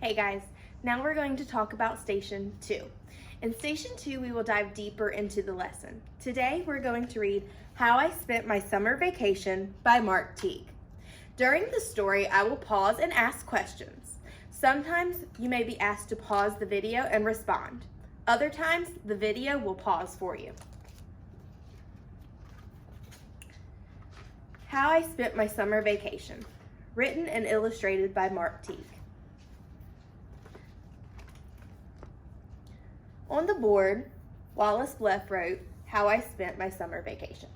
Hey guys, now we're going to talk about Station 2. In Station 2, we will dive deeper into the lesson. Today, we're going to read How I Spent My Summer Vacation by Mark Teague. During the story, I will pause and ask questions. Sometimes you may be asked to pause the video and respond. Other times, the video will pause for you. How I Spent My Summer Vacation, written and illustrated by Mark Teague. On the board, Wallace Bleff wrote, How I Spent My Summer Vacation.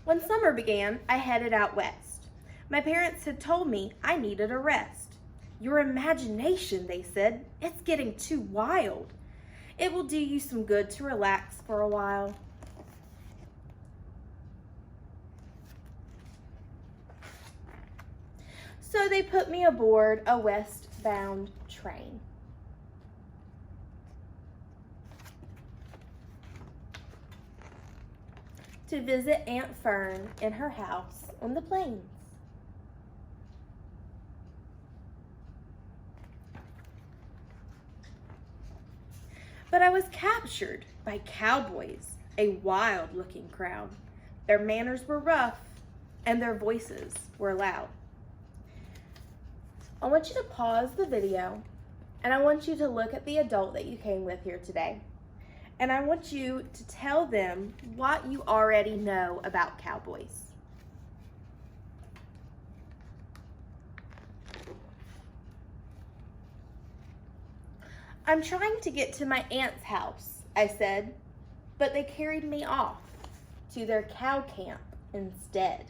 When summer began, I headed out west. My parents had told me I needed a rest. Your imagination, they said, it's getting too wild. It will do you some good to relax for a while. So they put me aboard a westbound train. To visit Aunt Fern in her house on the plains. But I was captured by cowboys, a wild-looking crowd. Their manners were rough and their voices were loud. I want you to pause the video and I want you to look at the adult that you came with here today. And I want you to tell them what you already know about cowboys. I'm trying to get to my aunt's house, I said, but they carried me off to their cow camp instead.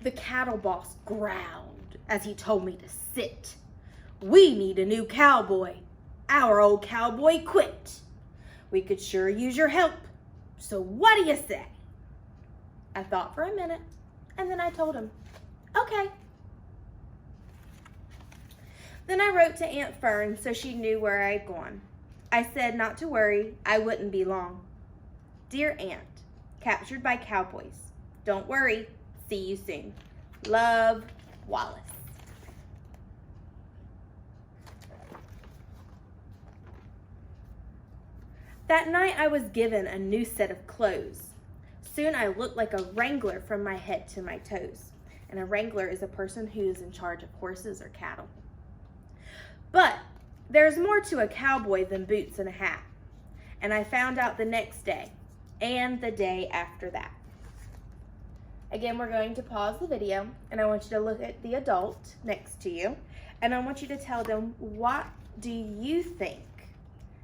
The cattle boss growled as he told me to sit. We need a new cowboy. Our old cowboy quit. We could sure use your help. So what do you say? I thought for a minute and then I told him, okay. Then I wrote to Aunt Fern so she knew where I'd gone. I said not to worry, I wouldn't be long. Dear Aunt, captured by cowboys. Don't worry. See you soon. Love, Wallace. That night I was given a new set of clothes. Soon I looked like a wrangler from my head to my toes. And a wrangler is a person who is in charge of horses or cattle. But there's more to a cowboy than boots and a hat. And I found out the next day and the day after that. Again, we're going to pause the video and I want you to look at the adult next to you and I want you to tell them, what do you think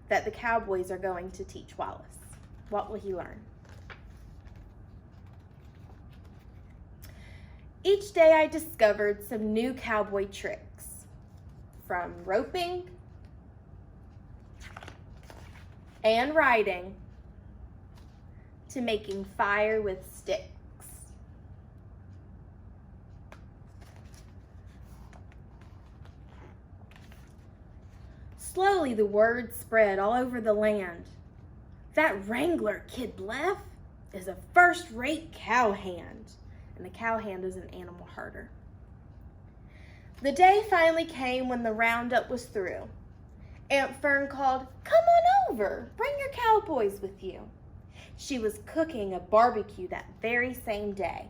that the cowboys are going to teach Wallace? What will he learn? Each day I discovered some new cowboy tricks, from roping and riding to making fire with sticks. Slowly, the word spread all over the land. That wrangler, Kid Bleff, is a first-rate cowhand. And a cowhand is an animal herder. The day finally came when the roundup was through. Aunt Fern called, come on over, bring your cowboys with you. She was cooking a barbecue that very same day.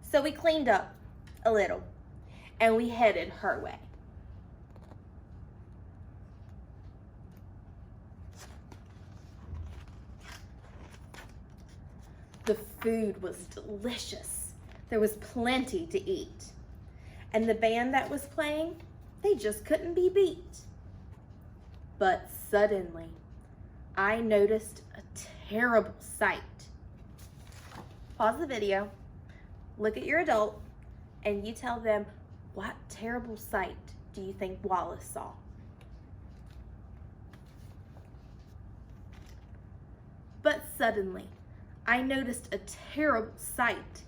So we cleaned up a little and we headed her way. The food was delicious. There was plenty to eat. And the band that was playing, they just couldn't be beat. But suddenly, I noticed a terrible sight. Pause the video, look at your adult, and you tell them, what terrible sight do you think Wallace saw? But suddenly, I noticed a terrible sight.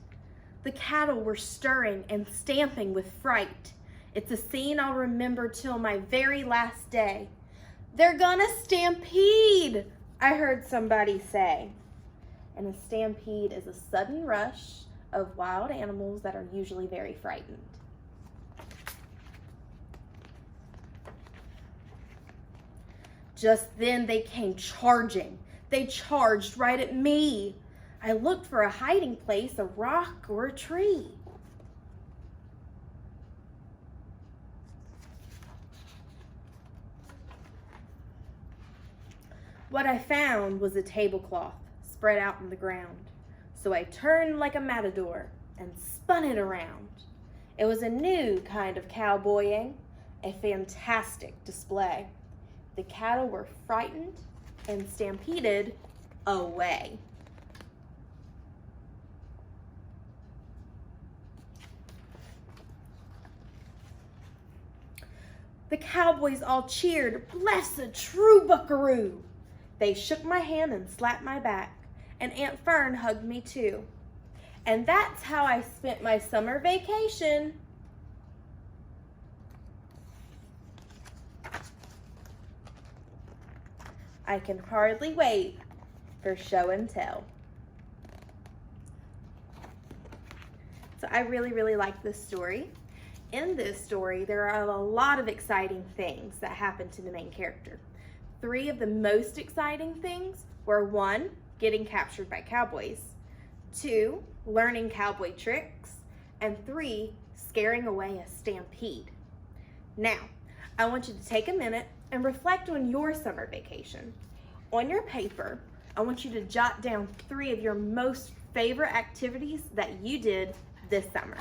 The cattle were stirring and stamping with fright. It's a scene I'll remember till my very last day. They're gonna stampede! I heard somebody say. And a stampede is a sudden rush of wild animals that are usually very frightened. Just then they came charging. They charged right at me. I looked for a hiding place, a rock or a tree. What I found was a tablecloth spread out on the ground. So I turned like a matador and spun it around. It was a new kind of cowboying, a fantastic display. The cattle were frightened and stampeded away. The cowboys all cheered, "Bless a true buckaroo." They shook my hand and slapped my back, and Aunt Fern hugged me too. And that's how I spent my summer vacation. I can hardly wait for show and tell. So I really like this story. In this story, there are a lot of exciting things that happen to the main character. 3 of the most exciting things were 1, getting captured by cowboys, 2, learning cowboy tricks, and 3, scaring away a stampede. Now, I want you to take a minute and reflect on your summer vacation. On your paper, I want you to jot down 3 of your most favorite activities that you did this summer.